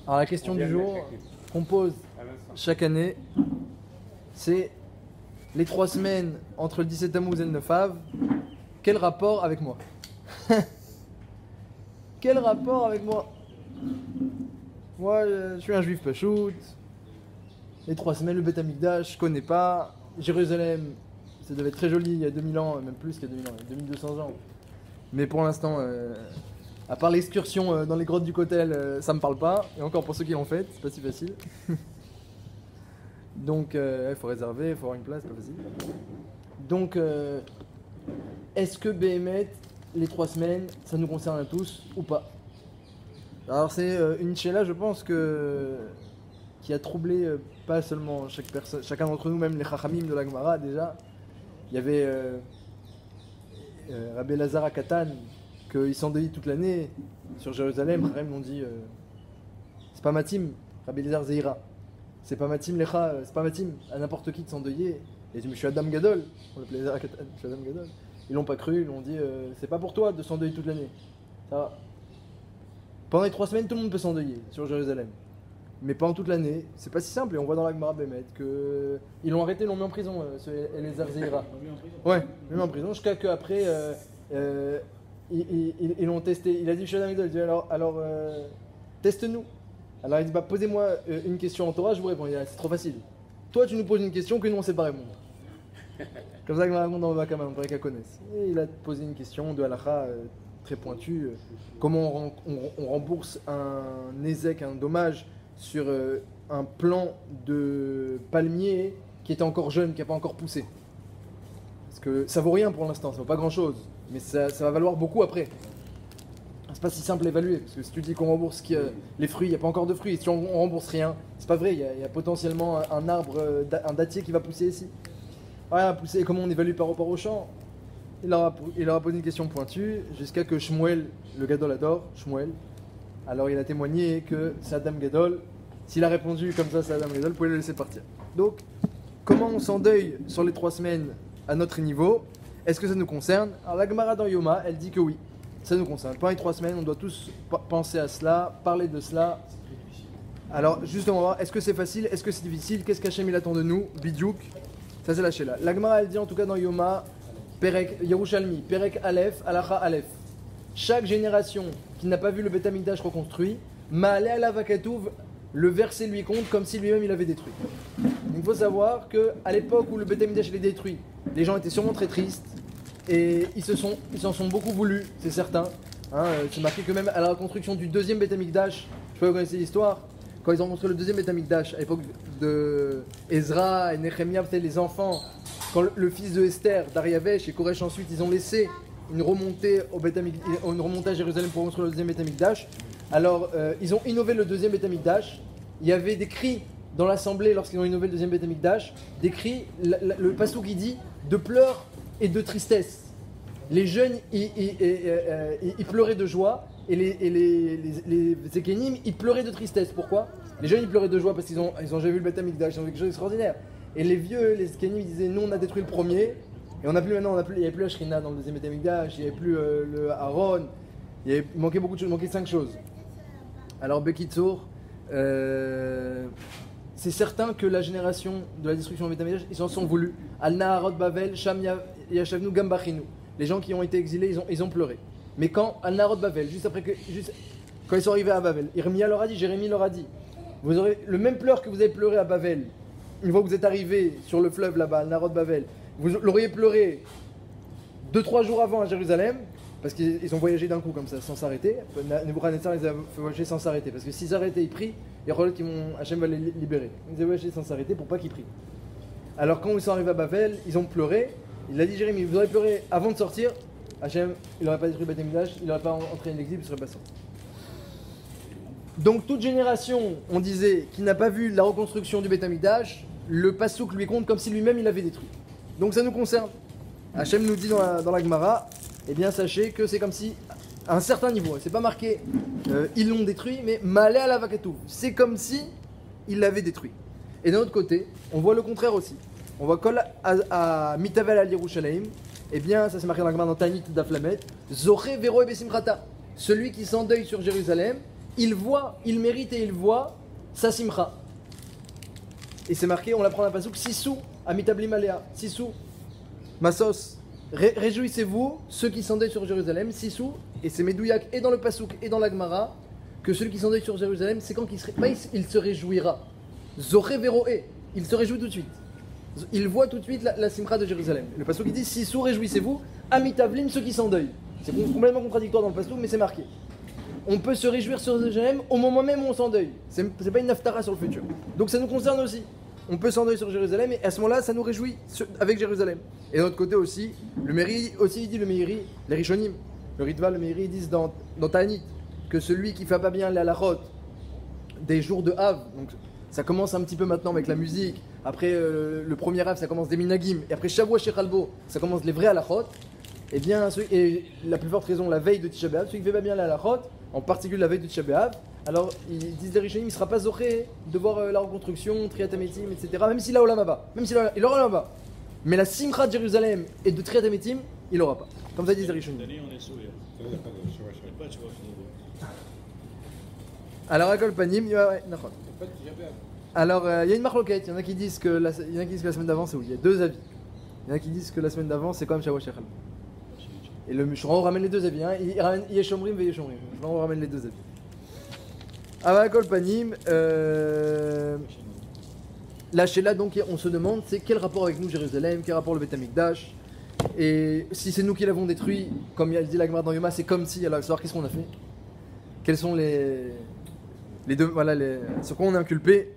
Alors la question du jour qu'on pose chaque année, c'est les 3 semaines entre le 17 Tammuz et le 9 Av, quel rapport avec moi? Quel rapport avec moi? Moi, je suis un juif pachout. Les 3 semaines, le Beth Amikdash, je connais pas. Jérusalem, ça devait être très joli il y a 2000 ans, même plus qu'il y a 2000 ans, il y a 2200 ans. Mais pour l'instant, à part l'excursion dans les grottes du Kotel, ça me parle pas. Et encore pour ceux qui l'ont fait, c'est pas si facile. Donc, il faut réserver, il faut avoir une place, c'est pas facile. Donc, est-ce que BMET, les 3 semaines, ça nous concerne à tous ou pas? Alors, c'est une chéla, je pense, qui a troublé pas seulement chacun d'entre nous, même les Chachamim de la Gemara déjà. Il y avait Rabbi Elazar à Katan, qu'il s'endeuillait toute l'année sur Jérusalem. Chachamim l'ont dit c'est pas matim, Rabbi Elazar Zeira. C'est pas matim lecha, c'est pas matim à n'importe qui de s'endeuiller. Et il dit mais je suis Adam Gadol, on l'appelait Elazar à Katan, je suis Adam Gadol. Ils l'ont pas cru, ils l'ont dit c'est pas pour toi de s'endeuiller toute l'année. Ça va. Pendant les 3 semaines, tout le monde peut s'endeuiller sur Jérusalem. Mais pendant toute l'année, c'est pas si simple. Et on voit dans la Gemara Bémet que ils l'ont arrêté, ils l'ont mis en prison, ce Elazar Zeira. Ouais, ils l'ont mis en prison jusqu'à qu'après ils l'ont testé. Il a dit je suis Adam Gadol, il dit alors teste-nous. Alors il dit bah posez-moi une question en Torah, je vous réponds. Il dit c'est trop facile. Toi tu nous poses une question que nous on sait pas répondre. Comme ça que je raconte dans Baba Kama, on pourrait qu'elle connaisse. Et il a posé une question de halakha très pointue. Comment on rembourse un ézek, un dommage sur un plant de palmier qui était encore jeune, qui n'a pas encore poussé. Parce que ça vaut rien pour l'instant, ça vaut pas grand chose, mais ça va valoir beaucoup après. C'est pas si simple à évaluer, parce que si tu dis qu'on rembourse les fruits, il n'y a pas encore de fruits, et si on rembourse rien, c'est pas vrai, il y a potentiellement un arbre, un dattier qui va pousser ici. Voilà, pousser, comment on évalue par rapport au champ? Il leur a posé une question pointue, jusqu'à que Shmuel, le Gadol adore, Shmuel, alors il a témoigné que c'est Adam Gadol. S'il a répondu comme ça, c'est Adam Gadol, vous pouvez le laisser partir. Donc, comment on s'endeuille sur les 3 semaines à notre niveau? Est-ce que ça nous concerne? Alors la Gemara dans Yoma, elle dit que oui, ça nous concerne. Pendant les 3 semaines, on doit tous penser à cela, parler de cela. Alors, justement, on va voir, est-ce que c'est facile? Est-ce que c'est difficile? Qu'est-ce qu'Hachem il attend de nous? Bidjouk, ça c'est la Sheila. La Gemara, elle dit en tout cas dans Yoma, Perek Yerushalmi, Perek Aleph, Alacha Aleph. Chaque génération qui n'a pas vu le Beth Amikdash reconstruit, Ma'ale alav hakatuv, le verset lui compte comme si lui-même il avait détruit. Donc il faut savoir qu'à l'époque où le Beth Amikdash est détruit, les gens étaient sûrement très tristes et ils s'en sont beaucoup voulu, c'est certain. C'est marqué que même à la reconstruction du deuxième Beth Amikdash, je sais pas si vous connaissez l'histoire, quand ils ont construit le deuxième Beth Amikdash, à l'époque de Ezra et Nehemiah, peut-être les enfants, quand le fils de Esther, Dariavesh et Koresh ensuite, ils ont laissé une remontée à Jérusalem pour construire le deuxième Beth Amikdash. Alors, ils ont innové le deuxième Beth Amikdash. Il y avait des cris dans l'assemblée lorsqu'ils ont innové le deuxième Beth Amikdash. Des cris, le passouk qui dit de pleurs et de tristesse. Les jeunes, ils pleuraient de joie et les Zékénim, ils pleuraient de tristesse. Pourquoi? Les jeunes, ils pleuraient de joie parce qu'ils ont jamais vu le Beth Amikdash, ils ont vu quelque chose d'extraordinaire. Et les vieux, les Zékénim, ils disaient nous on a détruit le premier. Et il n'y avait plus la Shrina dans le deuxième Beth Amikdash, il n'y avait plus le Aaron, il manquait beaucoup de choses, il manquait 5 choses. Alors Bekitsour, c'est certain que la génération de la destruction du Beth Amikdash, ils s'en sont voulus. Al Naharot Bavel, Sham Yashavnu Gambachinu. Les gens qui ont été exilés, ils ont pleuré. Mais quand Al Naharot Bavel, quand ils sont arrivés à Bavel, Irmia leur a dit, Jérémie leur a dit, vous aurez le même pleur que vous avez pleuré à Bavel, une fois que vous êtes arrivés sur le fleuve là-bas, Al Naharot Bavel. Vous l'auriez pleuré 2-3 jours avant à Jérusalem, parce qu'ils ont voyagé d'un coup comme ça, sans s'arrêter. Nebuchadnezzar les a fait voyager sans s'arrêter, parce que s'ils s'arrêtaient, ils prient, il y a Hachem va les libérer. Ils ont voyagé sans s'arrêter pour pas qu'ils prient. Alors quand ils sont arrivés à Bavel, ils ont pleuré. Il a dit Jérémie, vous aurez pleuré avant de sortir. Hachem, il n'aurait pas détruit Beth Amikdash, il n'aurait pas entré en exil, il serait pas sorti. Donc toute génération, on disait, qui n'a pas vu la reconstruction du Beth Amikdash, le passouk lui compte comme si lui-même il l'avait détruit. Donc ça nous concerne. Hachem nous dit dans la Gemara, eh bien sachez que c'est comme si, à un certain niveau, c'est pas marqué ils l'ont détruit, mais Ma'ale alav hakatuv, c'est comme si ils l'avaient détruit. Et d'un autre côté, on voit le contraire aussi. On voit Kol à Mitavel al Yerushalayim, eh bien ça c'est marqué dans la Gemara dans Tanit Daflamet, Zoré Vero et Besimchata, celui qui s'endeuille sur Jérusalem, il voit, il mérite et il voit sa simcha. Et c'est marqué, on l'apprend dans la pasouk, Sissou, amitablim alea, Sissou, Masos, réjouissez-vous, ceux qui s'endeuillent sur Jérusalem, Sissou, et c'est Medouyak et dans le pasouk et dans la Gemara, que celui qui s'endeuille sur Jérusalem, c'est quand il se réjouira. Zoré Veroé, il se réjouit tout de suite. Il voit tout de suite la simcha de Jérusalem. Le pasouk qui dit Sissou, réjouissez-vous, Amitavlim, ceux qui s'endeuillent. C'est complètement contradictoire dans le pasouk, mais c'est marqué. On peut se réjouir sur Jérusalem au moment même où on s'endeuille. C'est pas une naftara sur le futur. Donc ça nous concerne aussi. On peut s'endeuiller sur Jérusalem et à ce moment-là, ça nous réjouit avec Jérusalem. Et d'un autre côté aussi, le Meiri aussi il dit le Meiri, les Rishonim, le Ritva, le Meiri, ils disent dans Ta'anit que celui qui fait pas bien la halachot des jours de Av, donc ça commence un petit peu maintenant avec la musique, après le premier Av ça commence des minagim, et après Shavua Shechalbo ça commence les vrais halachot, et bien et la plus forte raison la veille de Tisha B'Av, celui qui fait pas bien la halachot, en particulier la veille de Tisha B'Av, alors ils disent les Rishonim, il ne sera pas zoré de voir la reconstruction, Triat Hametim, etc. Même s'il a Olam Haba, même s'il il aura Olam Haba. Mais la simcha de Jérusalem et de Triat Hametim, il n'aura pas. Comme ça disent les Rishonim. Alors à Kolpanim, ouais, d'accord. Alors il y a une marloquette, il y en a qui disent que la semaine d'avant c'est où il y a deux avis. Il y en a qui disent que la semaine d'avant c'est quand même Shavua Shechal. Et le Mishran ramène les deux avis, hein. Il ramène Yeshomrim et Yeshomrim. On ramène les deux avis. À Kolpanim, la Sheila donc on se demande c'est quel rapport avec nous Jérusalem, quel rapport le Beth Amikdash. Et si c'est nous qui l'avons détruit, comme il dit la Gemara dans Yoma, c'est comme si, alors qu'est-ce qu'on a fait? Quels sont les deux, voilà, sur quoi on est inculpé.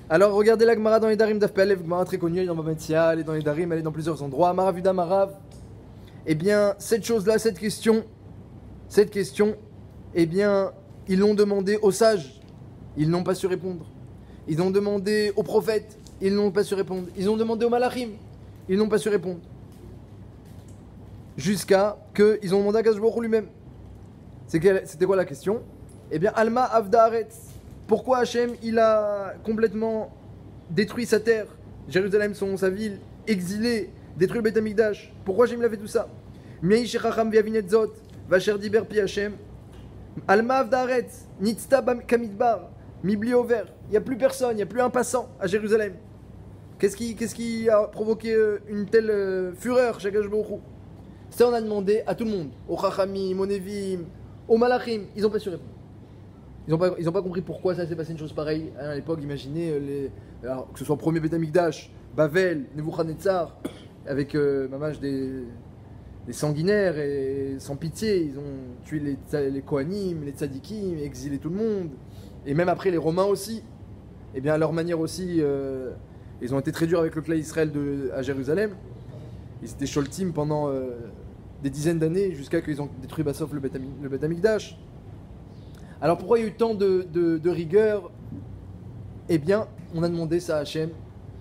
Alors regardez la Gemara dans les Darim d'Af Pelev, Gemara très connue, elle est dans Babentia, elle est dans les Darim, elle est dans plusieurs endroits. Maravuda Marav, eh bien cette chose-là, cette question, eh bien ils l'ont demandé aux sages, ils n'ont pas su répondre. Ils ont demandé aux prophètes, ils n'ont pas su répondre. Ils ont demandé aux malachim, ils n'ont pas su répondre. Jusqu'à qu'ils ont demandé à Akadosh Baruch Hu lui-même. C'était quoi la question? Eh bien, Alma Avda Haaretz. Pourquoi Hachem il a complètement détruit sa terre, Jérusalem, sa ville, exilé, détruit le Beth Amikdash? Pourquoi Hachem il a fait tout ça? Mei Shechacham Viavinet Zot, Vacher Diber Pi Hachem. Alma Avda Haaretz, Nitzta Kamidbar, Mibli Over. Il n'y a plus personne, il n'y a plus un passant à Jérusalem. Qu'est-ce qui a provoqué une telle fureur chez Akadosh Baruch Hu? Ça, on a demandé à tout le monde, aux Chachamim, aux Nevim, aux Malachim, ils n'ont pas su répondre. Ils n'ont pas compris pourquoi ça s'est passé une chose pareille. À l'époque, imaginez, alors, que ce soit le premier Beth Amikdash, Bavel, Nebuchadnezzar, avec mamage des sanguinaires et sans pitié, ils ont tué les Kohanim, les Tzadikim, exilé tout le monde. Et même après, les Romains aussi. Et bien, à leur manière aussi, ils ont été très durs avec le clan Israël à Jérusalem. Ils étaient Sholtim pendant des dizaines d'années jusqu'à qu'ils ont détruit Bassof le Beth Amikdash. Alors pourquoi il y a eu tant de rigueur? Eh bien, on a demandé ça à Hachem.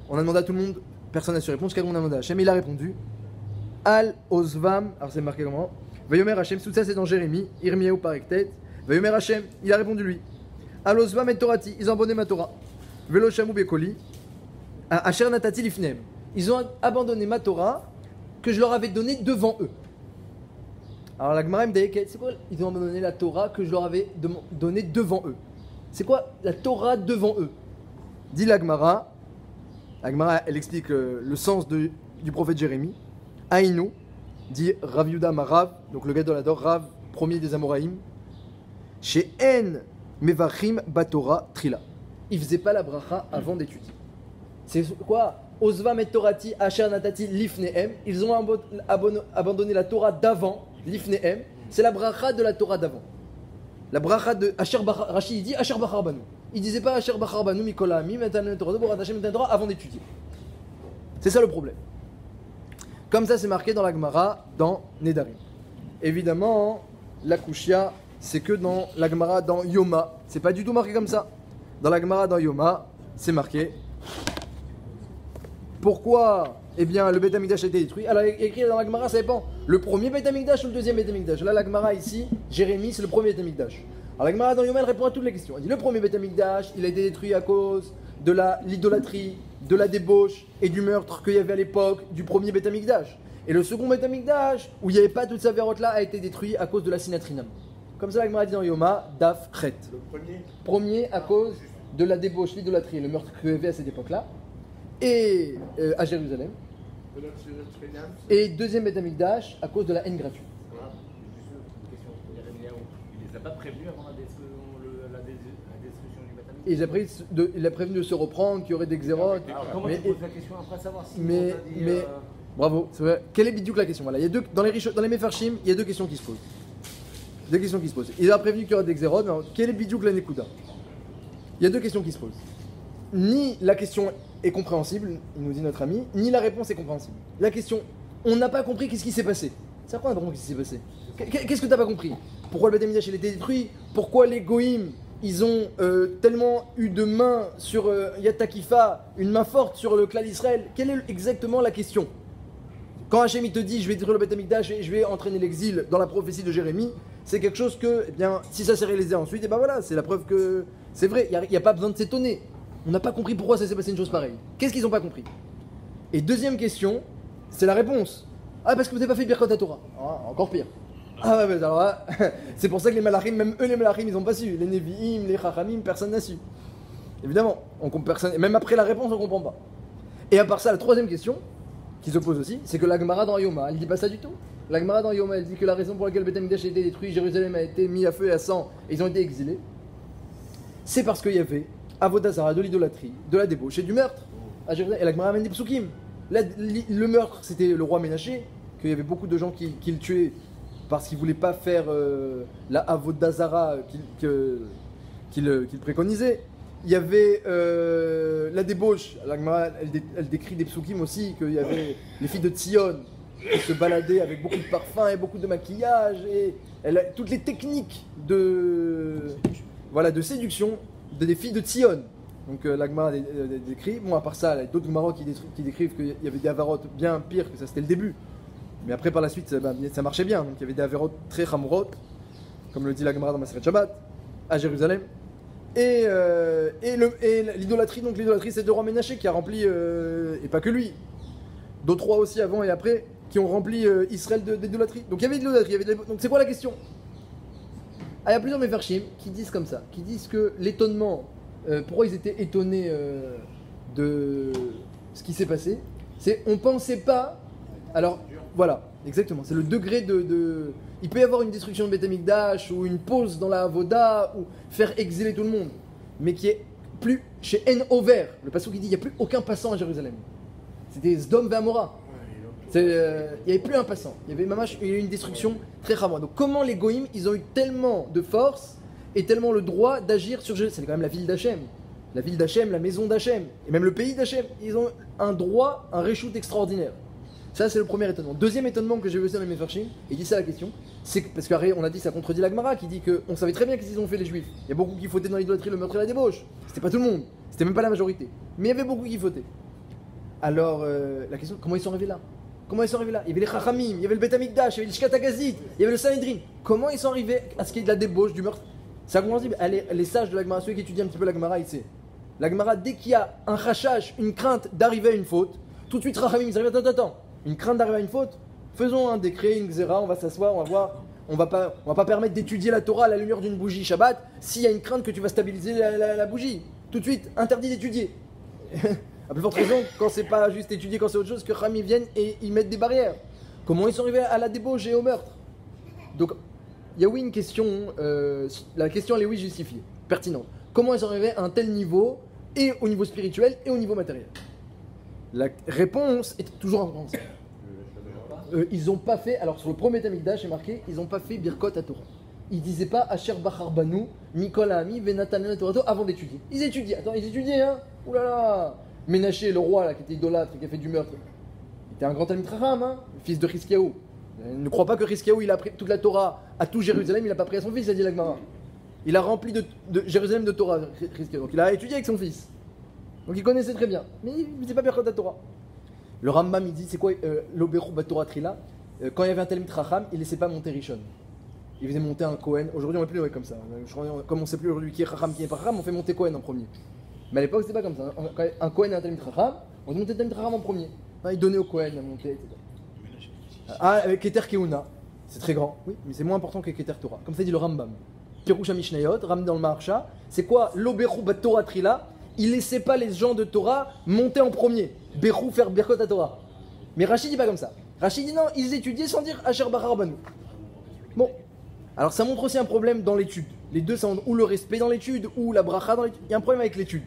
On a demandé à tout le monde, personne n'a su répondre, jusqu'à qu'on a demandé à Hachem. Il a répondu Al Ozvam, alors c'est marqué comment? Vayomer Hachem, tout ça c'est dans Jérémie, Irmiyahu Parektet. Vayomer Hachem, il a répondu lui Al Ozvam et Torati, ils ont abandonné ma Torah. Velo Shamu Bekoli, Asher Natati Lifnem. Ils ont abandonné ma Torah que je leur avais donnée devant eux. Alors la Gemara me dit, c'est quoi? Ils ont abandonné la Torah que je leur avais donnée devant eux. C'est quoi la Torah devant eux? Dit la Gemara, elle explique le sens du prophète Jérémie. Aïnou, dit Rav Yuda Marav, donc le gars de la Dor, Rav, premier des Amoraïm. Chez En Mevachim Batora Trila. Ils faisaient pas la bracha avant d'étudier. C'est quoi? Ozvam et Torati Asher Natati Lifnehem. Ils ont abandonné la Torah d'avant. Lifnehem, c'est la bracha de la Torah d'avant. La bracha de Asher Bachar, Rashi il dit Asher Bachar Banu. Il disait pas Asher Bachar Banu Mikola Ami Metanen Torah Borat Hashem Metanen Torah avant d'étudier. C'est ça le problème. Comme ça c'est marqué dans la Gemara dans Nedarim. Évidemment, la Kushia c'est que dans la Gemara dans Yoma, c'est pas du tout marqué comme ça. Dans la Gemara dans Yoma, c'est marqué pourquoi eh bien, le Beth Amikdash a été détruit. Alors, écrit dans la Gemara, ça dépend. Le premier Beth Amikdash ou le deuxième Beth Amikdash? Là, la Gemara ici, Jérémie, c'est le premier Beth Amikdash. Alors, la Gemara dans Yoma, elle répond à toutes les questions. Elle dit le premier Beth Amikdash, il a été détruit à cause de l'idolâtrie, de la débauche et du meurtre qu'il y avait à l'époque du premier Beth Amikdash. Et le second Beth Amikdash, où il n'y avait pas toute sa vérote là, a été détruit à cause de la sinatrinam. comme ça la Gemara dit dans Yoma, Daf Chet. Le premier. Premier à cause de la débauche, l'idolâtrie et le meurtre qu'il y avait à cette époque-là, et à Jérusalem. Et deuxième Beth Amikdash à cause de la haine gratuite. Voilà. Juste une question. Il les a pas prévenus avant la destruction du Beth Amikdash. Et il a prévenu de se reprendre, qu'il y aurait des xérotes. Alors comment tu poses la question après savoir si mais, bravo, c'est vrai. Quelle est bidiouk la question? Voilà, il y a dans les Mefarshim, il y a deux questions qui se posent. Il a prévenu qu'il y aurait des xérotes, mais alors, quelle est bidiouk la Nekuda? Il y a deux questions qui se posent. Ni la question est compréhensible, il nous dit notre ami, ni la réponse est compréhensible. La question, on n'a pas compris qu'est-ce qui s'est passé. C'est quoi on n'a pas compris qu'est-ce qui s'est passé? Qu'est-ce que tu n'as pas compris? Pourquoi le Beth Amikdash il a été détruit? Pourquoi les Goïm, ils ont tellement eu de main sur Yatakifa, une main forte sur le clan d'Israël? Quelle est exactement la question? Quand Hachem il te dit je vais détruire le Beth Amikdash et je vais entraîner l'exil dans la prophétie de Jérémie, c'est quelque chose que, eh bien, si ça s'est réalisé ensuite, et ben voilà, c'est la preuve que c'est vrai, il n'y a pas besoin de s'étonner. On n'a pas compris pourquoi ça s'est passé une chose pareille. Qu'est-ce qu'ils n'ont pas compris? Et deuxième question, c'est la réponse. Ah, parce que vous n'avez pas fait Birkot Torah. Ah, encore pire. Ah, ouais, alors là, c'est pour ça que les Malachim, même eux les Malachim, ils n'ont pas su. Les Nevi'im, les Chachamim, personne n'a su. Évidemment, personne, même après la réponse, on ne comprend pas. Et à part ça, la troisième question, qui se pose aussi, c'est que la Gemara dans Yoma, elle ne dit pas ça du tout. La Gemara dans Yoma, elle dit que la raison pour laquelle le Beth Amikdash a été détruit, Jérusalem a été mis à feu et à sang, et ils ont été exilés, c'est parce qu'il y avait Avodah Zarah, de l'idolâtrie, de la débauche et du meurtre à Jérusalem. Et la Gemara amène des psukim. Le meurtre, c'était le roi Ménaché, qu'il y avait beaucoup de gens qui le tuaient parce qu'ils ne voulaient pas faire la Avodah Zarah qu'il préconisait. Il y avait la débauche. La Gemara, elle décrit des psukim aussi, qu'il y avait les filles de Tzion qui se baladaient avec beaucoup de parfums et beaucoup de maquillage. Et toutes les techniques de séduction des filles de Tzion. Donc la Gemara décrit. Bon, à part ça, il y a d'autres Gemarotes qui décrivent qu'il y avait des avarotes bien pires, que ça c'était le début. Mais après, par la suite, ça marchait bien. Donc il y avait des avarotes très chamurot, comme le dit la Gemara dans Maseret Shabbat, à Jérusalem. Et l'idolâtrie, donc l'idolâtrie, c'est le roi Ménaché qui a rempli, et pas que lui, d'autres rois aussi avant et après, qui ont rempli Israël d'idolâtrie. Donc il y avait de l'idolâtrie. Donc c'est quoi la question? Il y a plusieurs Mefarshim qui disent comme ça, qui disent que l'étonnement, pourquoi ils étaient étonnés de ce qui s'est passé, c'est on pensait pas. Alors voilà, exactement, c'est le degré de. Il peut y avoir une destruction de Beth Amikdash ou une pause dans la Avoda ou faire exiler tout le monde, mais qui est plus chez En Over, le passage qui dit il n'y a plus aucun passant à Jérusalem. C'était Sdom et Amora. Il n'y avait plus un passant. Il y avait eu une destruction très rare. Donc comment les Goïm, ils ont eu tellement de force et tellement le droit d'agir sur Jérusalem? C'est quand même la ville d'Hachem. La ville d'Hachem, la maison d'Hachem, et même le pays d'Hachem. Ils ont un droit, un reshoot extraordinaire. Ça, c'est le premier étonnement. Deuxième étonnement que j'ai vu aussi dans les Mefarshim, et dit ça la question, c'est que, parce qu'on a dit, ça contredit la Gemara qui dit qu'on savait très bien qu'est-ce qu'ils ont fait les Juifs. Il y a beaucoup qui fautaient dans l'idolâtrie, le meurtre et la débauche. C'était pas tout le monde, c'était même pas la majorité. Mais il y avait beaucoup qui fautaient. Alors, la question, comment ils sont arrivés là? Comment ils sont arrivés là? Il y avait les Chachamim, il y avait le Beth Amikdash, il y avait le Shkat Agazit, il y avait le Sanhedrin. Comment ils sont arrivés à ce qu'il y ait de la débauche, du meurtre? C'est incompréhensible. Les sages de la Gemara, ceux qui étudient un petit peu la Gemara, ils savent. La Gemara, dès qu'il y a un chachash, une crainte d'arriver à une faute, tout de suite Chachamim, ils arrivent, attends. Une crainte d'arriver à une faute, faisons un décret, une xéra, on va s'asseoir, on va voir. On va pas permettre d'étudier la Torah à la lumière d'une bougie Shabbat s'il y a une crainte que tu vas stabiliser la bougie. Tout de suite, interdit d'étudier. À plus forte raison, quand c'est pas juste étudier, quand c'est autre chose, que Chami viennent et ils mettent des barrières. Comment ils sont arrivés à la débauche et au meurtre? Donc, il y a oui une question, la question elle est oui justifiée, pertinente. Comment ils sont arrivés à un tel niveau, et au niveau spirituel et au niveau matériel? La réponse est toujours incompréhensible. Ils n'ont pas fait, alors sur le premier Tamikdash, c'est marqué, ils n'ont pas fait Birkot à Torah. Ils disaient pas Asher Bachar Banu, Mikol Ami, Venatan Torah avant d'étudier. Ils étudiaient, ils étudiaient, hein. Oulala. Ménaché, le roi là, qui était idolâtre, qui a fait du meurtre, il était un grand Talmid Chacham, hein, fils de Chizkiyahu. Ne crois pas que Chizkiyahu il a pris toute la Torah à tout Jérusalem, il n'a pas pris à son fils, a dit la Gemara. Il a rempli de Jérusalem de Torah, Chizkiyahu. Donc il a étudié avec son fils. Donc il connaissait très bien. Mais il ne faisait pas Birkot à Torah. Le Rambam il dit c'est quoi l'Oberou Batorah Trila? Quand il y avait un Talmid Chacham, il ne laissait pas monter Rishon. Il faisait monter un Kohen. Aujourd'hui on ne fait plus comme ça. Comme on ne sait plus aujourd'hui qui est Chacham, qui n'est pas Chacham, on fait monter Kohen en premier. Mais à l'époque, c'était pas comme ça. Quand un Kohen et un Talmid Chacham, on montait le Talmid Chacham en premier. Il donnait au Kohen à monter, etc. Ah, avec Keter Keuna. C'est très grand, oui, mais c'est moins important que Keter Torah. Comme ça dit le Rambam. Pirusha Mishnayot, Ram dans le Maharsha, c'est quoi l'Oberu bat Torah Trila? Il laissait pas les gens de Torah monter en premier. Berou faire Birkot à Torah. Mais Rachid dit pas comme ça. Rachid dit non, ils étudiaient sans dire Asher Bachar Rabbanou. Bon, alors ça montre aussi un problème dans l'étude. Les deux, ça montre ou le respect dans l'étude, ou la bracha dans l'étude. Il y a un problème avec l'étude.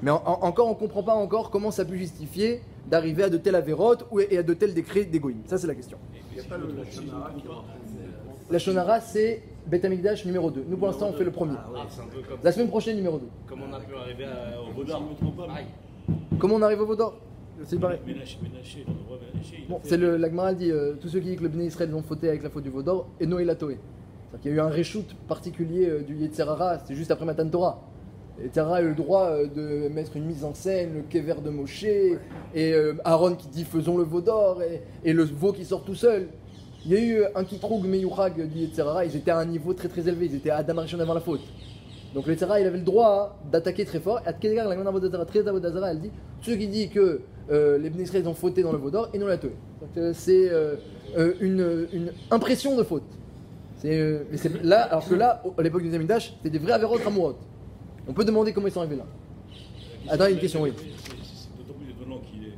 Mais encore, on comprend pas encore comment ça peut justifier d'arriver à de telles avérotes et à de tels décrets d'égoïme. Ça, c'est la question. Il n'y a pas le Shonara qui rentre. La Shonara, c'est Beth Amikdash numéro 2. Nous, pour l'instant, on fait le premier. C'est un peu comme, La semaine prochaine, numéro 2. comme on a pu arriver au Vaudor. Pareil. Comment on arrive au Vaudor? C'est pareil. Ménaché, le roi Ménaché, Bon, c'est la Gemara dit tous ceux qui disent que le Bnei Israël ont fauté avec la faute du Vaudor, et Noé l'a toé. C'est-à-dire qu'il y a eu un reshoot particulier du Yetzerara, c'était juste après Matan Torah. Yetzerara a eu le droit de mettre une mise en scène, le kever de Moshe, et Aaron qui dit faisons le Vaudor, et le veau qui sort tout seul. Il y a eu un Kitroug Meyurag du Yetzerara, ils étaient à un niveau très très élevé, ils étaient à Adam Arishon avant la faute. Donc le Yetzerara, il avait le droit d'attaquer très fort, et à Kedgar, la Gemara Vodazara, elle dit ceux qui disent que les Bnei Israël ont fauté dans le Vaudor, et non la tué. C'est une impression de faute. Mais c'est là, alors que là, à l'époque du Zamidash, c'était des vrais avérots Ramourot. On peut demander comment ils sont arrivés là. Attends, il y a une question, oui. C'est d'autant plus étonnant qu'il est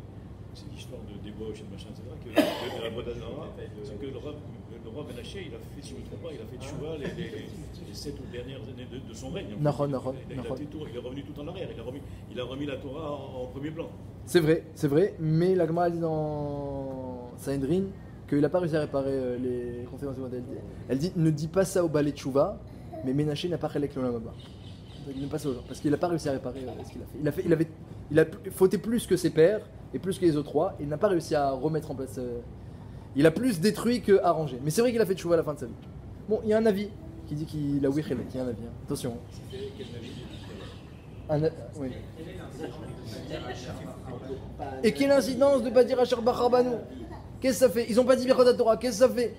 cette histoire de débauche et de machin, etc., que la Vodazara, c'est que le roi Ménaché, il a fait, si je ne me trompe pas, il a fait tchouva les 7 dernières années de son règne. Il est revenu tout en arrière, il a remis la Torah en premier plan. C'est vrai, mais la Gemara dit dans Sanhedrin qu'il n'a pas réussi à réparer les conséquences de elle dit ne dis pas ça au balai tchouva, mais Ménaché n'a pas relèque l'olam haba. Ne pas ça aux gens, parce qu'il n'a pas réussi à réparer ce qu'il a fait. Il a fauté plus que ses pères et plus que les autres rois, et il n'a pas réussi à remettre en place. Il a plus détruit que arrangé. Mais c'est vrai qu'il a fait tchouva à la fin de sa vie. Bon, il y a un avis qui dit qu'il a oui relèque, il y a un avis. Hein. Attention. Oui. Et quelle incidence de ne pas dire Asher Bachar Rabbanou? Qu'est-ce que ça fait? Ils n'ont pas dit Birkot Torah, qu'est-ce que ça fait?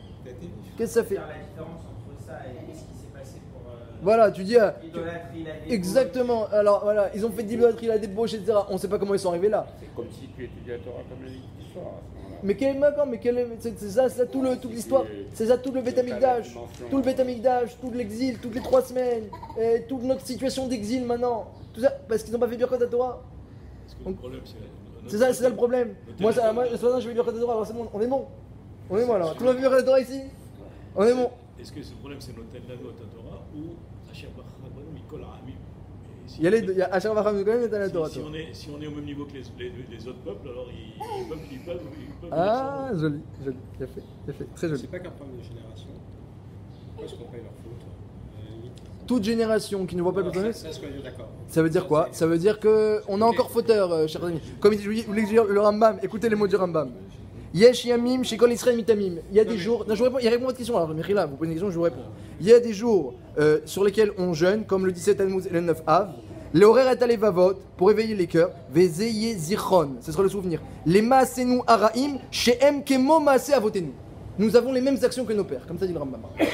Qu'est-ce que ça fait? La différence entre ça et ce qui s'est passé pour. Voilà, tu dis. L'idolâtrie, la débauche. Exactement, alors voilà, ils ont fait de l'idolâtrie, la débauche, etc. On ne sait pas comment ils sont arrivés là. C'est comme si tu étudiais la Torah comme le livre d'histoire. C'est ça toute l'histoire, c'est ça tout le Beth Amikdash, tout le Beth Amikdash, tout l'exil, toutes les 3 semaines, et toute notre situation d'exil maintenant, tout ça parce qu'ils n'ont pas fait Birkot Torah. Le problème, c'est ça le problème. Moi, ce matin, je vais Birkot Torah, alors c'est bon, on est bon. On est bon alors. Tout le monde fait Birkot Torah ici? On est bon. Est-ce que ce problème, c'est Noten Lanot à Torah ou Asher Bachar Rabbanou Mikol Ha'amim? Il y a Asher Bachar Rabbanou et Noten Torah. Si on est au même niveau que les autres peuples, alors ils peuvent. Ah, joli, bien fait, très joli. C'est pas qu'un problème de génération. Pourquoi est-ce qu'on paye leur faute Toute génération qui ne voit pas le ça, Torah, d'accord. ça veut dire quoi? Ça veut dire qu'on a encore fauteur, chers amis. Comme je vous l'ai dit, le Rambam, écoutez les mots du Rambam. Yesh Yamim, Shekol Israël Mitamim. Il y a des jours. Non, il répond à votre question. Alors, Mechila, vous posez une question, je vous réponds. Il y a des jours sur lesquels on jeûne, comme le 17 Tammuz et le 9 Av. Les horaires est allé vavot pour éveiller les cœurs. Vezeye Zichron, ce sera le souvenir. Les Maasenu Araim, Shehem Kemo Maase Avotenu. Nous avons les mêmes actions que nos pères, comme ça dit le Rambam. La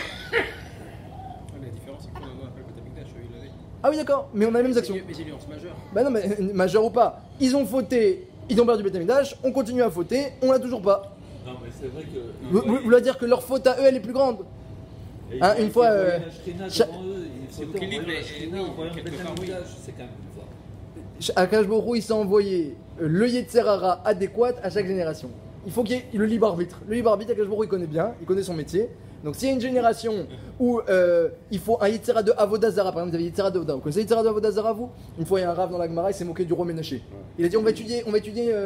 différence, c'est qu'on a un peu le Beth Amikdash, eux, ils l'avaient. Ah oui, d'accord, mais on a les mêmes actions. Mais c'est nuance majeure. Bah non, mais majeur ou pas. Ils ont fauté, ils ont perdu Beth Amikdash, on continue à fauter, on l'a toujours pas. Non, mais c'est vrai que. Vous voulez dire que leur faute à eux, elle est plus grande? Hein, une fois. C'est vous qui dites, mais c'est quand même fort. Akash Borou, il s'est envoyé le Yetzerara adéquat à chaque génération. Il faut qu'il y ait le libre arbitre. Le libre arbitre, Akash Borou, il connaît bien, il connaît son métier. Donc s'il y a une génération où il faut un Yetzera de Avodazara, par exemple, vous avez Yetzera de Avodazara. Vous connaissez Yetzera de Avodazara, vous? Une fois, il y a un rave dans la Gemara, il s'est moqué du roi Ménaché. Il a dit on va étudier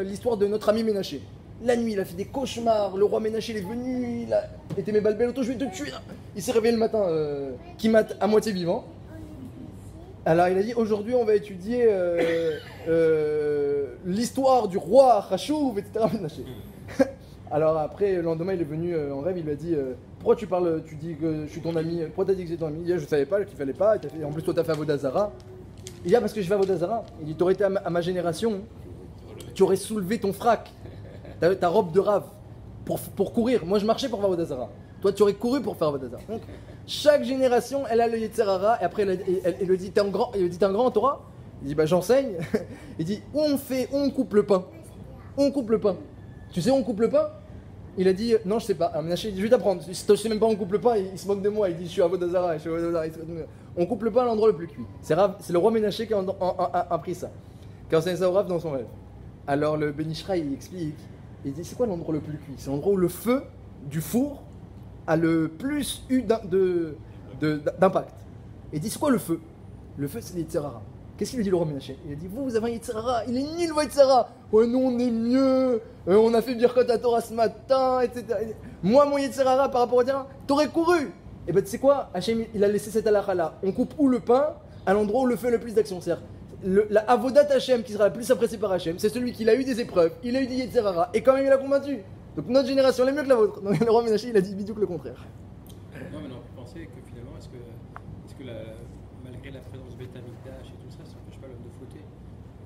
l'histoire de notre ami Ménaché. La nuit, il a fait des cauchemars. Le roi Ménaché, il est venu, il a été mes balbel auto, je vais te tuer. Il s'est réveillé le matin, qui mate à moitié vivant. Alors il a dit aujourd'hui on va étudier l'histoire du roi Khashoggi, etc. Ménaché. Alors après, le lendemain, il est venu en rêve, il lui a dit pourquoi tu parles, tu dis que je suis ton ami, pourquoi t'as dit que c'est ton ami? Il dit je savais pas qu'il fallait pas, en plus toi t'as fait Avodazara. Il dit ah, parce que j'ai fait Avodazara. Il dit t'aurais été à ma génération, tu aurais soulevé ton frac, ta robe de rave, pour courir. Moi je marchais pour faire Avodazara. Toi tu aurais couru pour faire Avodazara. Donc chaque génération, elle a le Yetzerara, et après elle lui dit t'es un grand en Torah? Il dit bah j'enseigne. Il dit où on coupe le pain. On coupe le pain. Tu sais où on coupe le pain? Il a dit non, je sais pas. Alors Ménaché, il dit je vais t'apprendre. Je sais même pas, on coupe le pain. Il se moque de moi. Il dit je suis Avodazara. On coupe le pain à l'endroit le plus cuit. C'est le roi Ménaché qui a appris ça. Qui a enseigné ça au Rav dans son rêve. Alors le Ben Ishraï, il explique. Il dit c'est quoi l'endroit le plus cuit? C'est l'endroit où le feu du four a le plus eu d'impact. Il dit c'est quoi le feu? Le feu, c'est les Yitzhara. Qu'est-ce qu'il lui dit le roi Ménaché? Il a dit vous avez un Yitzhara, il est nul votre Yitzhara. Ouais, nous on est mieux, on a fait Birkot à Torah ce matin, etc. Moi, mon Yitzhara par rapport au terrain, t'aurais couru. Et ben tu sais quoi, Hachem, il a laissé cette halakha là. On coupe où le pain? À l'endroit où le feu a le plus d'action. C'est-à-dire, la Avodat Hachem qui sera la plus appréciée par Hachem, c'est celui qui a eu des épreuves, il a eu des Yitzhara, et quand même il a combattu. Donc notre génération elle est mieux que la vôtre. Donc le roi Ménaché, il a dit bidou que le contraire. Non, mais on peut penser que finalement, est-ce que malgré la présence Beth Amikdash et tout ça, ça n'empêche pas l'homme de fauter?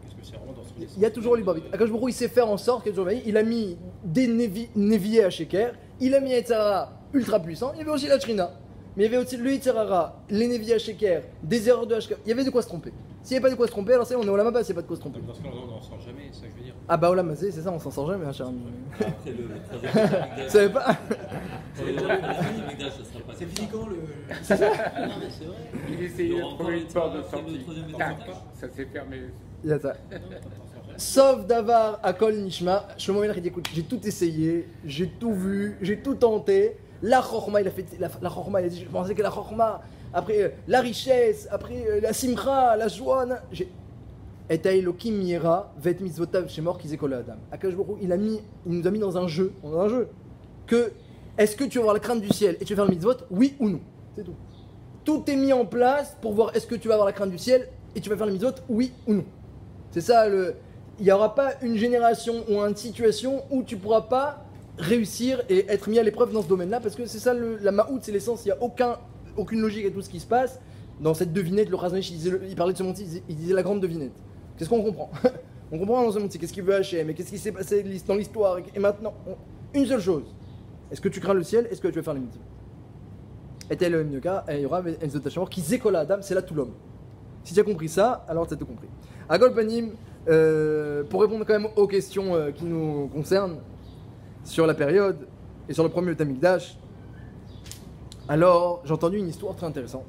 Qu'est-ce que c'est vraiment dans son essence? Il y a toujours l'Ibavit. Akash Baruch Hu, il sait faire en sorte qu'il y ait toujours il a mis des Néviés à Sheker, il a mis un Yitzhara ultra puissant, il y avait aussi la Trina, mais il y avait aussi le Yitzhara, les Néviés à Sheker, des erreurs de HK, il y avait de quoi se tromper. S'il n'y avait pas de quoi se tromper, alors c'est on est au Lamaba, s'il n'y a pas de quoi se tromper. Dans ce cas, on n'en sort jamais, c'est ça que je veux dire. Ah bah au Lamazé, c'est ça, on s'en sort jamais, hein, cher ami. Après le troisième Vous savez pas? C'est fini quand le. Il essayait de trouver une porte de sortie. Ça s'est fermé. Il y a ça. Sauf Davar Akol Nishma, Shlomo Melech il dit écoute, j'ai tout essayé, j'ai tout vu, j'ai tout tenté. La Chokhma, il a fait la Chokhma, il a dit je pensais que la Chokhma, après la richesse, après la Simcha, la joie, et Elokim Miera, Vet Mitzvotav chez mort qui zécolle Adam. Akash Baruch Hu, il nous a mis dans un jeu, que est-ce que tu vas avoir la crainte du ciel et tu vas faire le mitzvot, oui ou non? C'est tout. Tout est mis en place pour voir est-ce que tu vas avoir la crainte du ciel et tu vas faire le mitzvot, oui ou non. C'est ça il n'y aura pas une génération ou une situation où tu ne pourras pas réussir et être mis à l'épreuve dans ce domaine-là, parce que c'est ça la Ma'out, c'est l'essence, il n'y a aucune logique à tout ce qui se passe. Dans cette devinette, le Razonich, il parlait de ce monti, il disait la grande devinette. Qu'est-ce qu'on comprend? On comprend dans ce monti, qu'est-ce qu'il veut Hachem, et qu'est-ce qui s'est passé dans l'histoire, et maintenant, une seule chose. Est-ce que tu crains le ciel? Est-ce que tu veux faire les mitzvot? Et tel le Mnuka, et il y aura Enzot Hachamor qui zécola Adam, c'est là tout l'homme. Si tu as compris ça, alors tu as tout compris. Agol Panim, pour répondre quand même aux questions qui nous concernent sur la période et sur le premier Tamikdash, alors j'ai entendu une histoire très intéressante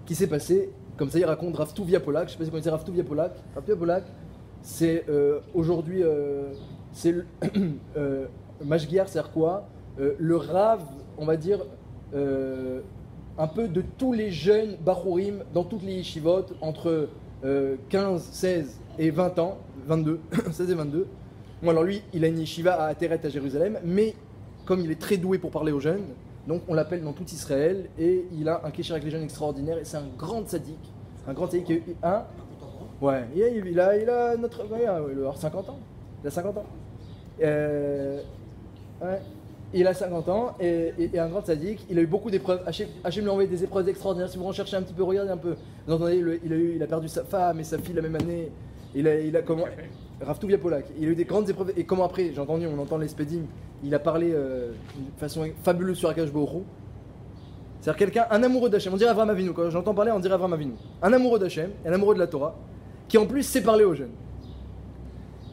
qui s'est passée, comme ça il raconte Rav Tuvia Polak. Je sais pas si vous connaissez Rav Tuvia Polak. Rav Tuvia Polak, c'est aujourd'hui, c'est Mashgiar, c'est-à-dire quoi? Le Rav, on va dire, un peu de tous les jeunes Bachurim dans toutes les yeshivot entre 15, 16 et 20 ans, 22, 16 et 22. Bon, alors lui, il a une yeshiva à Ateret à Jérusalem, mais comme il est très doué pour parler aux jeunes, donc on l'appelle dans tout Israël, et il a un kécher avec les jeunes extraordinaire, et c'est un grand tzaddik qui a eu un... Ouais, il a notre... Ouais, il a 50 ans. Il a 50 ans. Ouais. Il a 50 ans et un grand tzaddik, il a eu beaucoup d'épreuves. Hachem lui a envoyé des épreuves extraordinaires. Si vous recherchez un petit peu, regardez un peu. Vous entendez, il a perdu sa femme et sa fille la même année. Il a comment Rav Tuvia Polak. Il a eu des grandes épreuves. Et comment après, j'ai entendu, on entend les Spedim, il a parlé d'une façon fabuleuse sur Akash Baruch Hu. C'est-à-dire quelqu'un, un amoureux d'Hachem. On dirait Avraham Avinu. Quand j'entends parler, on dirait Avraham Avinu. Un amoureux d'Hachem, un amoureux de la Torah, qui en plus sait parler aux jeunes.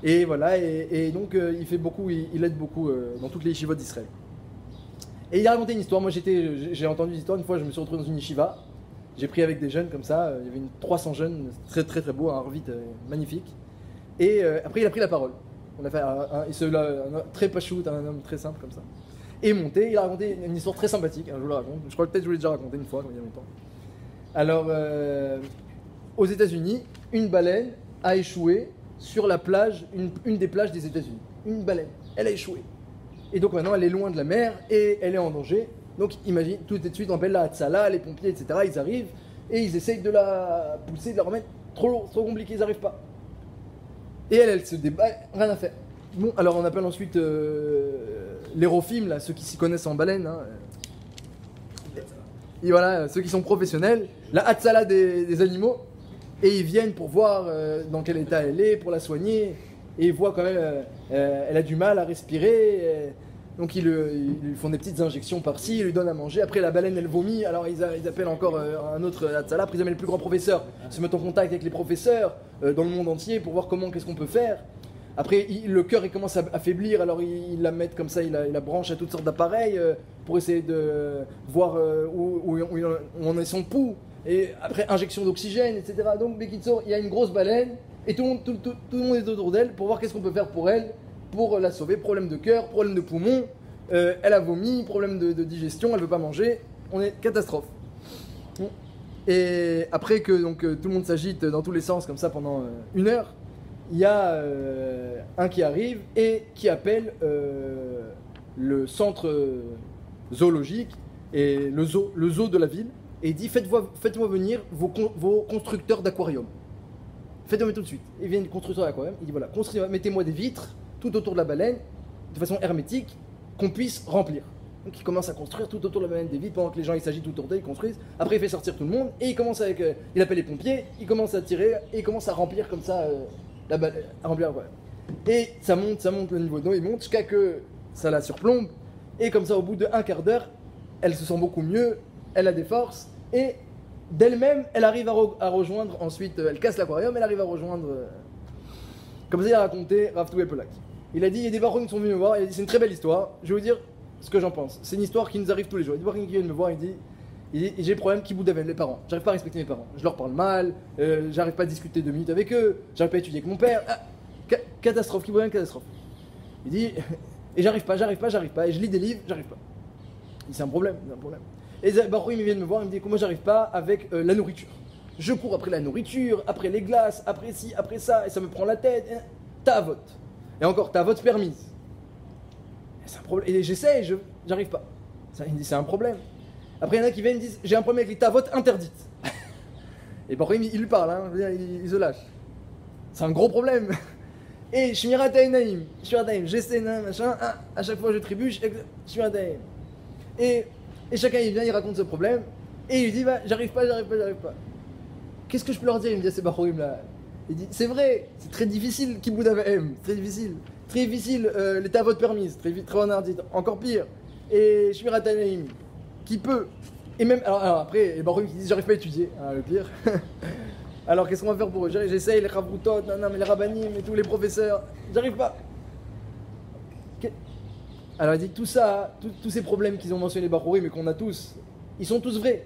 Et voilà, et donc il fait beaucoup, il aide beaucoup dans toutes les yeshivot d'Israël. Et il a raconté une histoire. Moi j'ai entendu une histoire. Une fois je me suis retrouvé dans une yeshiva. J'ai pris avec des jeunes comme ça. Il y avait 300 jeunes, très très très beau, un harvit magnifique. Et après il a pris la parole. On a fait un très pachout, un homme très simple comme ça. Et monté, il a raconté une histoire très sympathique. Je vous la raconte. Je crois que peut-être je vous l'ai déjà raconté une fois, il y a longtemps. Alors aux États-Unis, une baleine a échoué sur la plage, une des plages des États-Unis. Une baleine, elle a échoué. Et donc maintenant elle est loin de la mer et elle est en danger. Donc imagine, tout de suite on appelle la Hatsala, les pompiers, etc. Ils arrivent et ils essayent de la pousser, de la remettre. Trop lourd, trop compliqué, ils n'arrivent pas. Et elle se débat, rien à faire. Bon, alors on appelle ensuite les rofims, là, ceux qui s'y connaissent en baleine. Hein. Et voilà, ceux qui sont professionnels, la Hatsala des animaux. Et ils viennent pour voir dans quel état elle est, pour la soigner. Et ils voient quand même, elle a du mal à respirer. Donc ils lui font des petites injections par-ci, ils lui donnent à manger. Après la baleine elle vomit, alors ils appellent encore un autre Hatsala. Après ils amènent le plus grand professeur, se mettent en contact avec les professeurs dans le monde entier pour voir qu'est-ce qu'on peut faire. Après, le cœur il commence à affaiblir, alors il la met comme ça, il la branche à toutes sortes d'appareils pour essayer de voir où en est son pouls. Et après, injection d'oxygène, etc. Donc, Bekitso, il y a une grosse baleine et tout le monde est autour d'elle pour voir qu'est-ce qu'on peut faire pour elle, pour la sauver. Problème de cœur, problème de poumon, elle a vomi, problème de digestion, elle ne veut pas manger. On est catastrophe. Et après que tout le monde s'agite dans tous les sens comme ça pendant 1 heure, il y a un qui arrive et qui appelle le centre zoologique et le zoo de la ville et il dit faites-moi venir vos constructeurs d'aquarium. Faites-moi tout de suite. Il vient le constructeur d'aquarium, il dit voilà, mettez-moi des vitres tout autour de la baleine de façon hermétique qu'on puisse remplir. Donc il commence à construire tout autour de la baleine des vitres pendant que les gens ils s'agitent tout autour d'elle, ils construisent. Après il fait sortir tout le monde et il commence il appelle les pompiers, il commence à tirer et il commence à remplir comme ça la baleine, à remplir la baleine. Et ça monte le niveau d'eau, il monte jusqu'à que ça la surplombe et comme ça au bout d'1 quart d'heure, elle se sent beaucoup mieux, elle a des forces et d'elle-même elle arrive à rejoindre ensuite, elle casse l'aquarium, elle arrive à rejoindre comme ça il a raconté Rav Toué Polak. Il a dit il y a des barons qui sont venus me voir, il a dit c'est une très belle histoire, je vais vous dire ce que j'en pense. C'est une histoire qui nous arrive tous les jours. Il y a des barons qui viennent me voir, il dit j'ai le problème qui boudaven, les parents. J'arrive pas à respecter mes parents. Je leur parle mal, j'arrive pas à discuter 2 minutes avec eux, j'arrive pas à étudier avec mon père. Catastrophe, qui boudaven, catastrophe. Il dit et j'arrive pas, et je lis des livres, j'arrive pas. Il dit c'est un problème. Et les barons ils viennent me voir, ils me disent comment j'arrive pas avec la nourriture. Je cours après la nourriture, après les glaces, après ci, après ça, et ça me prend la tête. T'as vote. Et encore, t'as vote permise. C'est un problème. Et j'essaie, j'arrive pas. Ça, il me dit c'est un problème. Après, il y en a qui viennent et me disent j'ai un problème avec les tavotes interdites. Et parfois, il lui parle, hein, il se lâche. C'est un gros problème. Et Shmirataïnaïm, j'essaie, machin, à chaque fois je trébuche, Shmirataïm. Et chacun il vient, il raconte ce problème. Et il lui dit bah, j'arrive pas. Qu'est-ce que je peux leur dire? Il me dit à ces bachorim là. Il dit c'est vrai, c'est très difficile, Kiboud Avahem, très difficile. Très difficile, les tavotes permises, très interdite, encore pire. Et Shmirataïnaïm, qui peut. Et même, alors après, les baroum qui disent j'arrive pas à étudier, le pire. Alors qu'est-ce qu'on va faire pour eux? J'essaye, les Chavroutot, mais les Rabbanim et tous les professeurs, j'arrive pas. Alors il dit que tout ça, tous ces problèmes qu'ils ont mentionnés les baroum, mais qu'on a tous, ils sont tous vrais.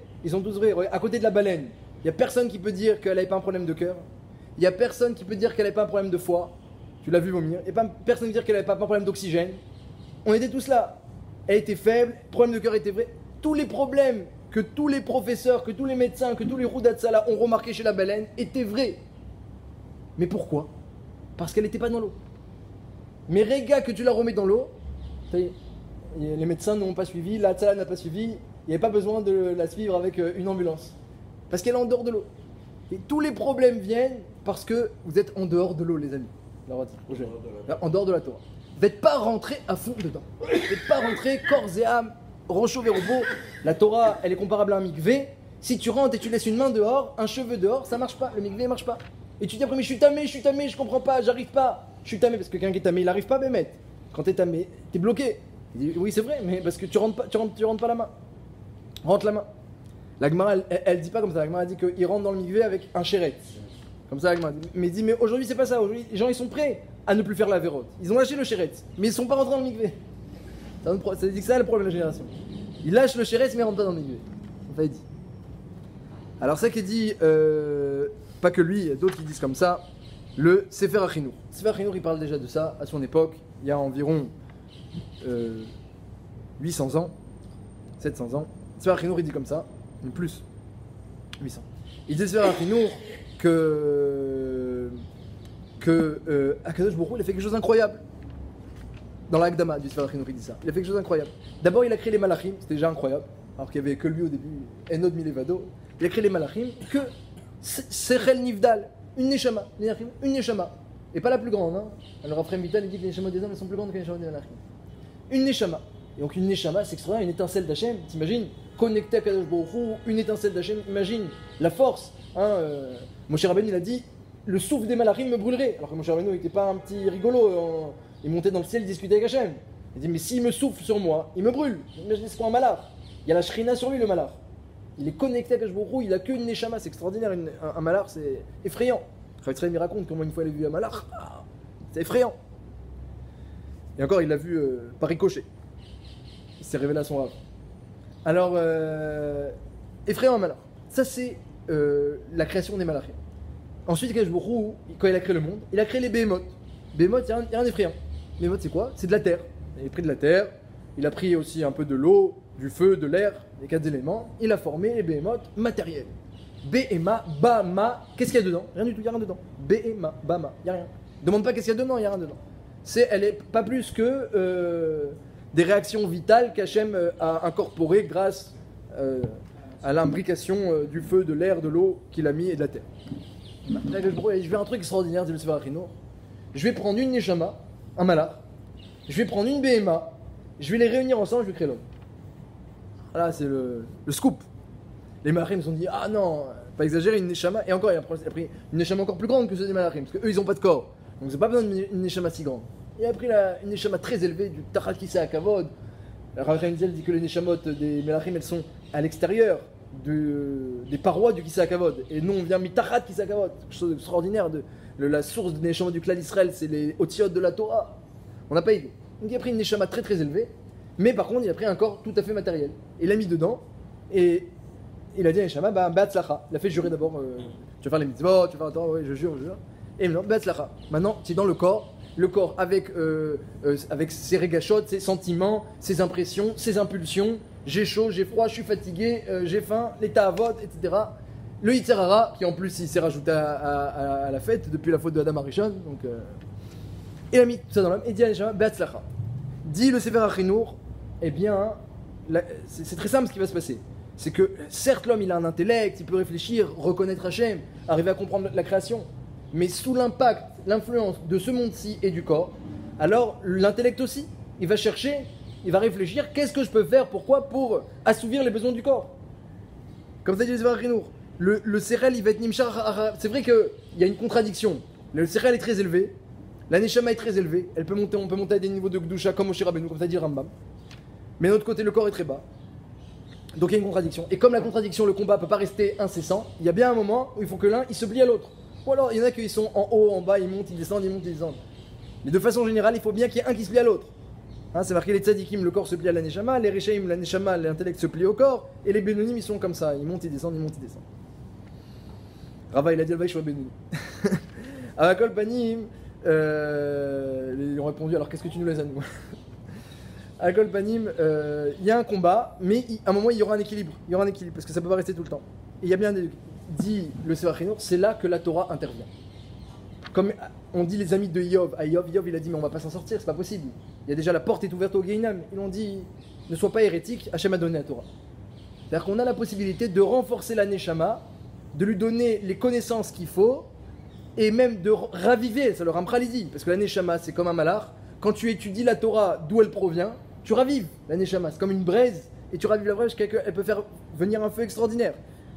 À côté de la baleine, il n'y a personne qui peut dire qu'elle n'avait pas un problème de cœur. Il n'y a personne qui peut dire qu'elle n'avait pas un problème de foie. Tu l'as vu vomir. Il n'y a pas personne qui peut dire qu'elle n'avait pas un problème d'oxygène. On était tous là. Elle était faible, le problème de cœur était vrai. Tous les problèmes que tous les professeurs, que tous les médecins, que tous les Roudatsala ont remarqué chez la baleine étaient vrais. Mais pourquoi? Parce qu'elle n'était pas dans l'eau. Mais Réga, que tu la remets dans l'eau, ça y est, les médecins n'ont pas suivi, la Tsala n'a pas suivi, il n'y avait pas besoin de la suivre avec une ambulance. Parce qu'elle est en dehors de l'eau. Et tous les problèmes viennent parce que vous êtes en dehors de l'eau, les amis. En dehors de la Torah. Vous n'êtes pas rentré à fond dedans. Vous n'êtes pas rentré corps et âme, rochot et robot. La Torah, elle est comparable à un mikvé. Si tu rentres et tu laisses une main dehors, un cheveu dehors, ça marche pas. Le mikvé ne marche pas. Et tu dis après, mais je suis tamé, je comprends pas, j'arrive pas. Je suis tamé parce que quelqu'un qui est tamé, il n'arrive pas à Bémet. Quand tu es tamé, tu es bloqué. Il dit, oui, c'est vrai, mais parce que tu rentres pas la main. Rentre la main. La Gemara, elle dit pas comme ça. La Gemara dit qu'il rentre dans le mikvé avec un chéret. Comme ça, la Gemara dit. Mais il dit, mais aujourd'hui, c'est pas ça. Aujourd'hui, les gens, ils sont prêts à ne plus faire la vérote. Ils ont lâché le chéret, mais ils sont pas rentrés dans le mikvé. Ça dit que ça, le problème de la génération. Ils lâchent le chéret, mais ils rentrent pas dans le mikvé. Enfin, il dit. Alors, ça qui dit, pas que lui, il y a d'autres qui disent comme ça, le Sefer HaChinour. Sefer HaChinour, il parle déjà de ça à son époque, il y a environ 800 ans, 700 ans. Sefer HaChinour, il dit comme ça, plus, 800. Il dit Sefer HaChinour que Akadosh Baruch Hu, il a fait quelque chose d'incroyable. Dans l'Agdama du Sefer HaChinour, il dit ça. Il a fait quelque chose d'incroyable. D'abord, il a créé les Malachim, c'était déjà incroyable, alors qu'il n'y avait que lui au début, Enod Milevado. Il a créé les Malachim, que Sechel Nivdal, une Neshama, et pas la plus grande. Hein. Alors après Vital, il dit que les Neshama des hommes elles sont plus grandes que les Neshama des Malachim. Une Neshama. Et donc une Neshama, c'est extraordinaire, une étincelle d'Hachem, t'imagines, connecté à Kadosh Baruch Hu, une étincelle d'Hachem, imagine la force. Hein, Moshe Rabbeinu, il a dit, le souffle des Malachim me brûlerait. Alors que Moshe Rabbeinu n'était pas un petit rigolo, il montait dans le ciel, il discutait avec Hachem. Il dit, mais s'il me souffle sur moi, il me brûle. Imaginez ce qu'est un malach. Il y a la Shrina sur lui, le malach. Il est connecté à Kadosh Baruch Hu, il a qu'une Neshama, c'est extraordinaire, un malach, c'est effrayant. Chavitzraïm il raconte comment une fois il a vu un malach, C'est effrayant. Et encore, il l'a vu par ricochet. Il s'est révélé à son rave. Alors, effrayant un malheur. Ça, c'est la création des malachim. Ensuite, Akadosh Baruch Hu, quand il a créé le monde, il a créé les Behemoth. Behemoth, il y a un effrayant. Behemoth, c'est quoi? C'est de la terre. Il a pris de la terre, il a pris aussi un peu de l'eau, du feu, de l'air, les 4 éléments. Il a formé les Behemoth matériels. Behema, Bama, qu'est-ce qu'il y a dedans? Rien du tout, il n'y a rien dedans. Behema, Bama, il n'y a rien. Demande pas qu'est-ce qu'il y a dedans, il n'y a rien dedans. Elle est pas plus que des réactions vitales qu'Hachem a incorporées grâce à l'imbrication du feu, de l'air, de l'eau qu'il a mis et de la terre. Je vais un truc extraordinaire, dit le Sefer Achinour. Je vais prendre une Neshama, un malach, je vais prendre une Behema, je vais les réunir ensemble, je vais créer l'homme. Voilà, c'est le scoop. Les malachim se sont dit, ah non, pas exagérer, une Neshama, et encore, il a pris une Neshama encore plus grande que ceux des malachim, parce qu'eux, ils n'ont pas de corps. Donc, ils n'ont pas besoin d'une Neshama si grande. Il a pris une Neshama très élevée, du Tachat Kisa Akavod. Rav Chaim Vital dit que les Neshamot des malachim, elles sont à l'extérieur des parois du Kisa Akavod. Et nous, on vient mitachat Kisa Akavod. Quelque chose d'extraordinaire. La source des Neshamot du clan d'Israël, c'est les Otiyot de la Torah. On n'a pas idée. Donc, il a pris une Neshama très très élevée, mais par contre, il a pris un corps tout à fait matériel. Il l'a mis dedans, et il a dit à Neshama, Be'atzlacha. Il a fait jurer d'abord, tu vas faire les mitzvot, tu vas faire, attends, ouais, je jure. Et maintenant, Be'atzlacha. Maintenant, tu es dans le corps avec ses régachot, ses sentiments, ses impressions, ses impulsions. J'ai chaud, j'ai froid, je suis fatigué, j'ai faim, les ta'avot, etc. Le Yitzhara, qui en plus il s'est rajouté à la fête depuis la faute de Adam Arishon. Donc, il a mis tout ça dans l'homme et dit à Neshama, Be'atzlacha. Dit le Sefer Achinour, eh bien, c'est très simple ce qui va se passer. C'est que certes l'homme il a un intellect, il peut réfléchir, reconnaître Hachem, arriver à comprendre la création, mais sous l'impact, l'influence de ce monde-ci et du corps, alors l'intellect aussi, il va chercher, il va réfléchir, qu'est-ce que je peux faire, pourquoi, pour assouvir les besoins du corps. Comme ça dit le Sefer Achinour, le Sérel il va être Nimshar, c'est vrai qu'il y a une contradiction, le Sérel est très élevé, la Neshama est très élevée, on peut monter à des niveaux de Gdusha comme Moshe Rabbeinu, comme ça dit le Rambam, mais de l'autre côté le corps est très bas. Donc il y a une contradiction. Et comme la contradiction, le combat ne peut pas rester incessant, il y a bien un moment où il faut que l'un il se plie à l'autre. Ou alors il y en a qui sont en haut, en bas, ils montent, ils descendent, ils montent, ils descendent. Mais de façon générale, il faut bien qu'il y ait un qui se plie à l'autre. Hein, c'est marqué les tzadikim, le corps se plie à la neshama, les rechaim, la neshama, l'intellect se plie au corps, et les bénonim ils sont comme ça, ils montent, ils descendent, ils montent, ils descendent. Rava il a dit le vaïch bénonim. Avakol panim, ils ont répondu alors qu'est-ce que tu nous laisses à nous? À Kol Panim, il y a un combat, mais à un moment il y aura un équilibre. Il y aura un équilibre parce que ça peut pas rester tout le temps. Et il y a bien dit le Sefer Achinour, c'est là que la Torah intervient. Comme on dit les amis de Yov, à Yov il a dit mais on va pas s'en sortir, c'est pas possible. Il y a déjà la porte est ouverte au Gehinam. Ils ont dit ne sois pas hérétique, Hachem a donné la Torah. C'est-à-dire qu'on a la possibilité de renforcer la Neshama, de lui donner les connaissances qu'il faut et même de raviver, ça le Ramchalidi, parce que la Neshama c'est comme un malach. Quand tu étudies la Torah, d'où elle provient, tu ravives la Neshama, c'est comme une braise, et tu ravives la braise jusqu'à ce qu'elle peut faire venir un feu extraordinaire.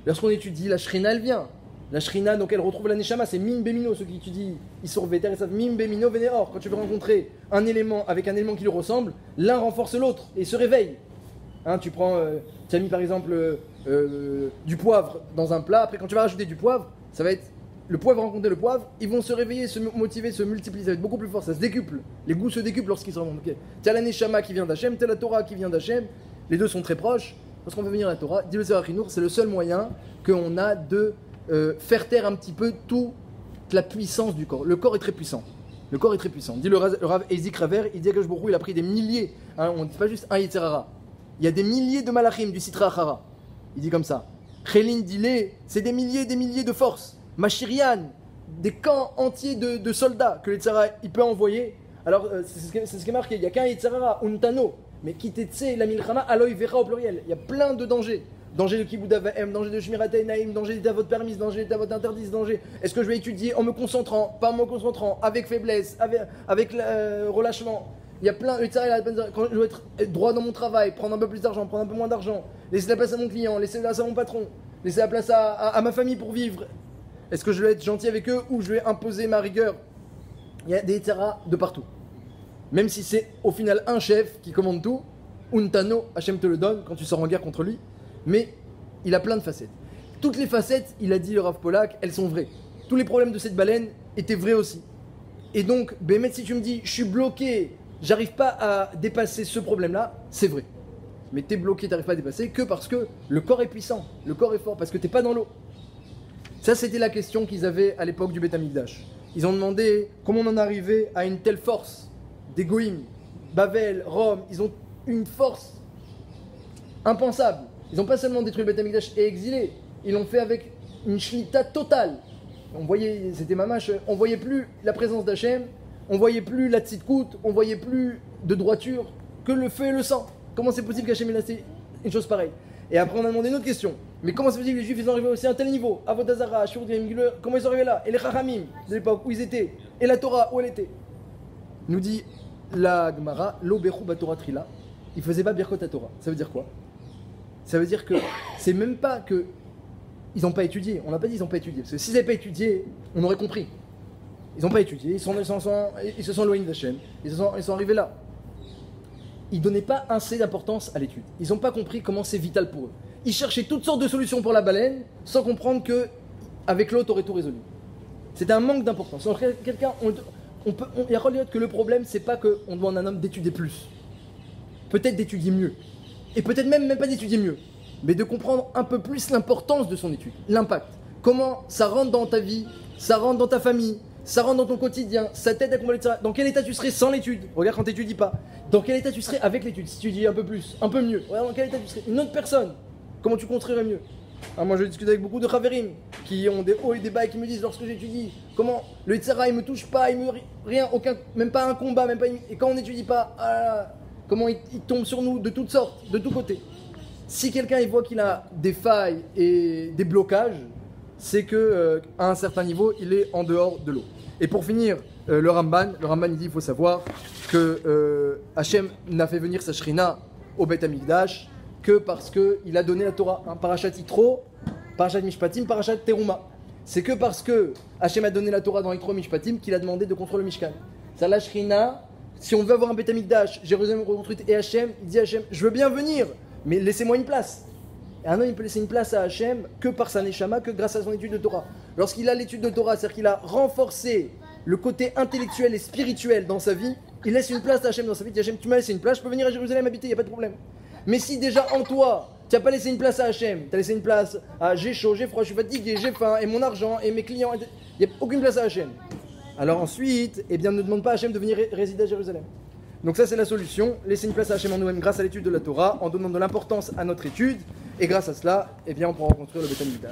Lorsqu'on étudie, la Shrina elle vient. La Shrina, donc elle retrouve la Neshama, c'est Mim Bemino, ceux qui étudient, ils sont vétères, ils savent Mim Bemino Vénéor. Quand tu veux rencontrer un élément avec un élément qui lui ressemble, l'un renforce l'autre et se réveille. Hein, tu as mis par exemple du poivre dans un plat, après quand tu vas rajouter du poivre, ça va être le poivre rencontrer le poivre, ils vont se réveiller, se motiver, se multiplier, ça va être beaucoup plus fort, ça se décuple. Les goûts se décuplent lorsqu'ils se rencontrent. Okay. Tu as la Neshama qui vient d'Hachem, tu as la Torah qui vient d'Hachem, les deux sont très proches. Lorsqu'on veut venir à la Torah, dit le Sefer Achinour, c'est le seul moyen qu'on a de faire taire un petit peu toute la puissance du corps. Le corps est très puissant. Le corps est très puissant. Dit le Rav Ezik Raver, il dit que il a pris des milliers, hein, on ne dit pas juste un Yitzhara. Il y a des milliers de malachim du Sitra Achara. Il dit comme ça. Chelin dit c'est des milliers de forces. Machirian, des camps entiers de soldats que le Yitzhara il peut envoyer. Alors c'est ce qui est marqué, il n'y a qu'un Yitzhara, Untano, mais Kitetse, la Milchama, Aloy Vera au pluriel. Il y a plein de dangers. Danger de Kibouda Vahem, danger de Shmiratei Naïm, danger d'état votre permise, danger d'état votre interdit, danger. Est-ce que je vais étudier en me concentrant, pas en me concentrant, avec faiblesse, avec relâchement? Il y a plein, le Yitzhara, quand je dois être droit dans mon travail, prendre un peu plus d'argent, prendre un peu moins d'argent, laisser la place à mon client, laisser la place à mon patron, laisser la place à ma famille pour vivre. Est-ce que je vais être gentil avec eux ou je vais imposer ma rigueur? Il y a des Yitzhara de partout. Même si c'est au final un chef qui commande tout, Untano, Hachem te le donne quand tu sors en guerre contre lui, mais il a plein de facettes. Toutes les facettes, il a dit le Rav Polak, elles sont vraies. Tous les problèmes de cette baleine étaient vrais aussi. Et donc, Bémet, si tu me dis, je suis bloqué, j'arrive pas à dépasser ce problème-là, c'est vrai. Mais t'es bloqué, t'arrives pas à dépasser que parce que le corps est puissant, le corps est fort, parce que t'es pas dans l'eau. Ça, c'était la question qu'ils avaient à l'époque du Beth Amikdash. Ils ont demandé comment on en arrivait à une telle force. Des Goïm, Bavel, Rome, ils ont une force impensable. Ils n'ont pas seulement détruit le Beth Amikdash et exilé, ils l'ont fait avec une shlita totale. On voyait, c'était mamash, on voyait plus la présence d'Hachem, on voyait plus la tzidkout, on voyait plus de droiture que le feu et le sang. Comment c'est possible qu'Hachem ait laissé une chose pareille? Et après on a demandé une autre question. Mais comment c'est possible que les Juifs ils sont arrivés aussi à un tel niveau? Avodah Zarah, Shur, comment ils sont arrivés là? Et les Chachamim de l'époque où ils étaient? Et la Torah où elle était? Nous dit la Gemara, Lo Bechu Batorah Trila, ils faisaient pas Birkot Torah. Ça veut dire quoi? Ça veut dire que c'est même pas que ils n'ont pas étudié. On n'a pas dit ils n'ont pas étudié. Parce que s'ils n'avaient pas étudié, on aurait compris. Ils n'ont pas étudié, ils se sont éloignés d'Hachem, ils sont arrivés là. Ils ne donnaient pas assez d'importance à l'étude. Ils n'ont pas compris comment c'est vital pour eux. Ils cherchaient toutes sortes de solutions pour la baleine, sans comprendre que avec l'autre, aurait tout résolu. C'était un manque d'importance. Alors, quelqu'un, il y a que le problème, c'est pas qu'on demande à un homme d'étudier plus. Peut-être d'étudier mieux. Et peut-être même pas d'étudier mieux. Mais de comprendre un peu plus l'importance de son étude, l'impact. Comment ça rentre dans ta vie, ça rentre dans ta famille, ça rentre dans ton quotidien, ça t'aide à comprendre, etc. Dans quel état tu serais sans l'étude? Regarde quand tu n'étudies pas. Dans quel état tu serais avec l'étude? Si tu étudies un peu plus, un peu mieux. Regarde dans quel état tu serais une autre personne. Comment tu construirais mieux? Moi je discute avec beaucoup de Chaverim qui ont des hauts et des bas et qui me disent lorsque j'étudie, comment le Yitzhara il me touche pas, il me rien, aucun, même pas un combat, même pas une... Et quand on n'étudie pas, comment il tombe sur nous de toutes sortes, de tous côtés. Si quelqu'un il voit qu'il a des failles et des blocages, c'est que à un certain niveau, il est en dehors de l'eau. Et pour finir, le Ramban il dit il faut savoir que Hachem n'a fait venir sa Shrina au Beth Amikdash que parce qu'il a donné la Torah. Parashat Yitro, Parashat Mishpatim, Parashat Teruma. C'est que parce que Hachem a donné la Torah dans Yitro Mishpatim qu'il a demandé de construire le Mishkan. Ça la Shrina, si on veut avoir un Beth Amikdash, Jérusalem reconstruite et Hachem, il dit à Hachem, je veux bien venir, mais laissez-moi une place. Et un homme il peut laisser une place à Hachem que par sa Neshama, que grâce à son étude de Torah. Lorsqu'il a l'étude de Torah, c'est-à-dire qu'il a renforcé le côté intellectuel et spirituel dans sa vie, il laisse une place à Hachem dans sa vie. Il dit Hachem, tu m'as laissé une place, je peux venir à Jérusalem habiter, il n'y a pas de problème. Mais si déjà en toi, tu n'as pas laissé une place à Hachem, tu as laissé une place à j'ai chaud, j'ai froid, je suis fatigué, j'ai faim, et mon argent, et mes clients, il n'y a aucune place à Hachem. Alors ensuite, eh bien, ne demande pas à Hachem de venir résider à Jérusalem. Donc ça c'est la solution, laisser une place à Hachem en nous-mêmes grâce à l'étude de la Torah, en donnant de l'importance à notre étude, et grâce à cela, eh bien, on pourra reconstruire le Beth Amikdash.